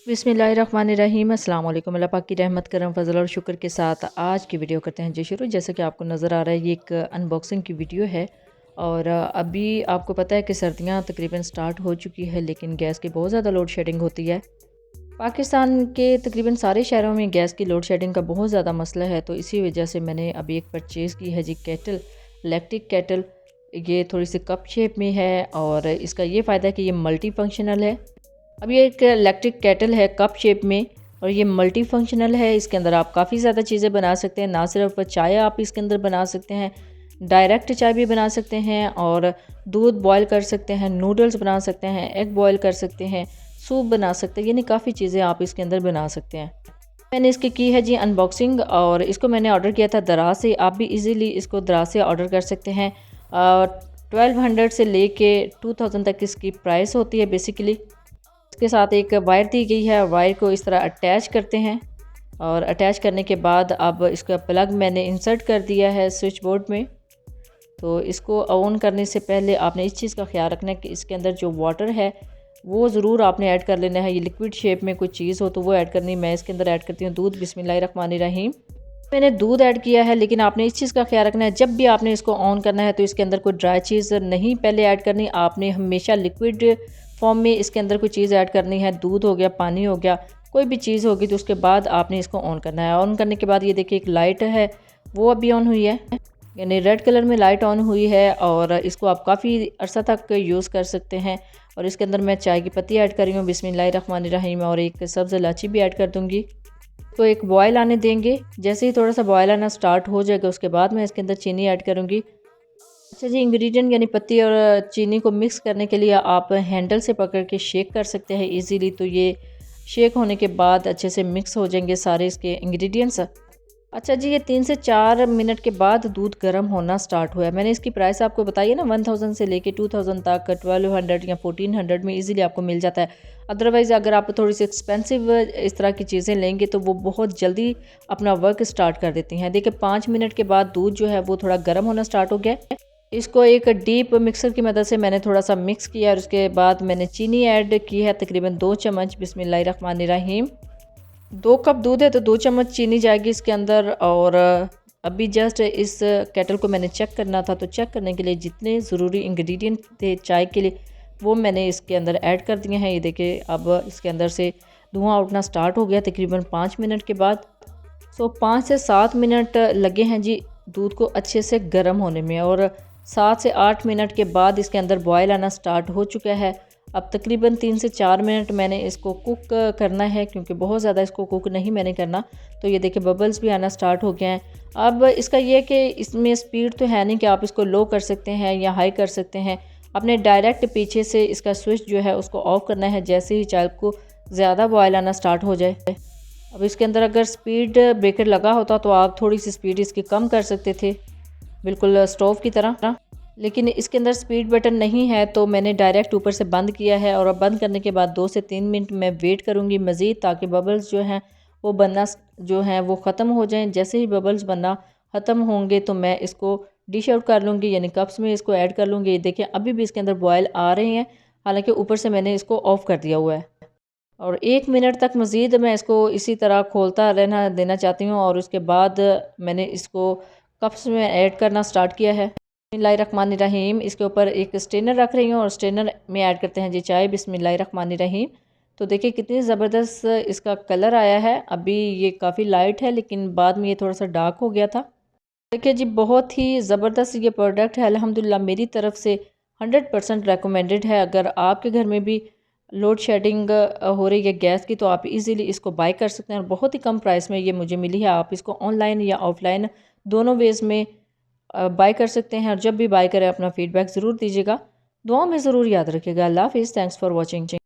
बिस्मिल्लाहिर्रहमानिर्रहीम अस्सलाम वालेकुम। अल्लाह पाक की रहमत करम फजल और शुक्र के साथ आज की वीडियो करते हैं जी शुरू। जैसे कि आपको नज़र आ रहा है ये एक अनबॉक्सिंग की वीडियो है और अभी आपको पता है कि सर्दियां तकरीबन स्टार्ट हो चुकी है, लेकिन गैस की बहुत ज़्यादा लोड शेडिंग होती है। पाकिस्तान के तकरीबन सारे शहरों में गैस की लोड शेडिंग का बहुत ज़्यादा मसला है, तो इसी वजह से मैंने अभी एक परचेज़ की है जी केटल, इलेक्ट्रिक केटल। ये थोड़ी सी कप शेप में है और इसका ये फ़ायदा है कि ये मल्टी फंक्शनल है। अब ये एक इलेक्ट्रिक केटल है कप शेप में और ये मल्टी फंक्शनल है। इसके अंदर आप काफ़ी ज़्यादा चीज़ें बना सकते हैं, ना सिर्फ चाय आप इसके अंदर बना सकते हैं, डायरेक्ट चाय भी बना सकते हैं और दूध बॉयल कर सकते हैं, नूडल्स बना सकते हैं, एग बॉयल कर सकते हैं, सूप बना सकते हैं, यानी काफ़ी चीज़ें आप इसके अंदर बना सकते हैं। मैंने इसकी की है जी अनबॉक्सिंग और इसको मैंने ऑर्डर किया था दराज से। आप भी इजीली इसको दराज से ऑर्डर कर सकते हैं। 1200 से लेके 2000 तक इसकी प्राइस होती है बेसिकली। इसके साथ एक वायर दी गई है, वायर को इस तरह अटैच करते हैं और अटैच करने के बाद अब इसका प्लग मैंने इंसर्ट कर दिया है स्विच बोर्ड में। तो इसको ऑन करने से पहले आपने इस चीज़ का ख्याल रखना है कि इसके अंदर जो वाटर है वो ज़रूर आपने ऐड कर लेना है। ये लिक्विड शेप में कोई चीज़ हो तो वो ऐड करनी। मैं इसके अंदर ऐड करती हूँ दूध। बिस्मिल्लाहिर्रहमानिर्रहीम। मैंने दूध ऐड किया है, लेकिन आपने इस चीज़ का ख्याल रखना है जब भी आपने इसको ऑन करना है तो इसके अंदर कोई ड्राई चीज़ नहीं पहले ऐड करनी। आपने हमेशा लिक्विड फॉर्म में इसके अंदर कोई चीज़ ऐड करनी है। दूध हो गया, पानी हो गया, कोई भी चीज़ होगी तो उसके बाद आपने इसको ऑन करना है। ऑन करने के बाद ये देखिए एक लाइट है वो अभी ऑन हुई है, यानी रेड कलर में लाइट ऑन हुई है और इसको आप काफ़ी अरसा तक यूज़ कर सकते हैं। और इसके अंदर मैं चाय की पत्ती ऐड कर रही हूँ बिस्मिल्लाहिर्रहमानिर्रहीम और एक सब्ज़ इलायची भी ऐड कर दूँगी। तो एक बॉयल आने देंगे। जैसे ही थोड़ा सा बॉयल आना स्टार्ट हो जाएगा उसके बाद मैं इसके अंदर चीनी ऐड करूँगी। अच्छा जी, इंग्रेडिएंट यानी पत्ती और चीनी को मिक्स करने के लिए आप हैंडल से पकड़ के शेक कर सकते हैं इजीली। तो ये शेक होने के बाद अच्छे से मिक्स हो जाएंगे सारे इसके इंग्रेडिएंट्स। अच्छा जी, ये 3 से 4 मिनट के बाद दूध गर्म होना स्टार्ट हुआ है। मैंने इसकी प्राइस आपको बताई है ना, 1000 से लेके 2000 तक 1200 या 1400 में इजीली आपको मिल जाता है। अदरवाइज़ अगर आप थोड़ी सी एक्सपेंसिव इस तरह की चीज़ें लेंगे तो वो बहुत जल्दी अपना वर्क स्टार्ट कर देती हैं। देखिए 5 मिनट के बाद दूध जो है वो थोड़ा गर्म होना स्टार्ट हो गया है। इसको एक डीप मिक्सर की मदद से मैंने थोड़ा सा मिक्स किया और उसके बाद मैंने चीनी ऐड की है तकरीबन 2 चम्मच। बिस्मिल्लाहिर्रहमानिर्रहीम। 2 कप दूध है तो 2 चम्मच चीनी जाएगी इसके अंदर। और अभी जस्ट इस केटल को मैंने चेक करना था, तो चेक करने के लिए जितने ज़रूरी इंग्रेडिएंट थे चाय के लिए वो मैंने इसके अंदर ऐड कर दिए हैं। ये देखिए अब इसके अंदर से धुआं उठना स्टार्ट हो गया तकरीबन 5 मिनट के बाद। सो 5 से 7 मिनट लगे हैं जी दूध को अच्छे से गर्म होने में और 7 से 8 मिनट के बाद इसके अंदर बॉयल आना स्टार्ट हो चुका है। अब तकरीबन 3 से 4 मिनट मैंने इसको कुक करना है, क्योंकि बहुत ज़्यादा इसको कुक नहीं मैंने करना। तो ये देखिए बबल्स भी आना स्टार्ट हो गए हैं। अब इसका ये है कि इसमें स्पीड तो है नहीं कि आप इसको लो कर सकते हैं या हाई कर सकते हैं। आपने डायरेक्ट पीछे से इसका स्विच जो है उसको ऑफ करना है जैसे ही चाय को ज़्यादा बॉयल आना स्टार्ट हो जाए। अब इसके अंदर अगर स्पीड ब्रेकर लगा होता तो आप थोड़ी सी स्पीड इसकी कम कर सकते थे, बिल्कुल स्टोव की तरह। लेकिन इसके अंदर स्पीड बटन नहीं है तो मैंने डायरेक्ट ऊपर से बंद किया है। और अब बंद करने के बाद 2 से 3 मिनट मैं वेट करूँगी मज़ीद, ताकि बबल्स जो हैं वो बनना जो हैं वो ख़त्म हो जाएं। जैसे ही बबल्स बनना ख़त्म होंगे तो मैं इसको डिश आउट कर लूँगी, यानी कप्स में इसको ऐड कर लूँगी। ये देखिए अभी भी इसके अंदर बॉयल आ रहे हैं, हालाँकि ऊपर से मैंने इसको ऑफ़ कर दिया हुआ है। और 1 मिनट तक मज़ीद मैं इसको इसी तरह खोलता रहना देना चाहती हूँ और उसके बाद मैंने इसको कप्स में ऐड करना स्टार्ट किया है। बिस्मिल्लाहिर्रहमानिर्रहीम। इसके ऊपर एक स्ट्रेनर रख रही हूँ और स्ट्रेनर में ऐड करते हैं जी चाय। बिस्मिल्लाहिर्रहमानिर्रहीम। तो देखिए कितनी ज़बरदस्त इसका कलर आया है। अभी ये काफ़ी लाइट है लेकिन बाद में ये थोड़ा सा डार्क हो गया था। देखिए जी बहुत ही ज़बरदस्त ये प्रोडक्ट है। अल्हम्दुलिल्लाह मेरी तरफ से 100% रेकमेंडेड है। अगर आपके घर में भी लोड शेडिंग हो रही है गैस की तो आप इजीली इसको बाय कर सकते हैं और बहुत ही कम प्राइस में ये मुझे मिली है। आप इसको ऑनलाइन या ऑफलाइन दोनों वेज़ में बाय कर सकते हैं। और जब भी बाय करें अपना फ़ीडबैक ज़रूर दीजिएगा, दुआ में ज़रूर याद रखिएगा। अल्लाह हाफ़िज़। Thanks for watching.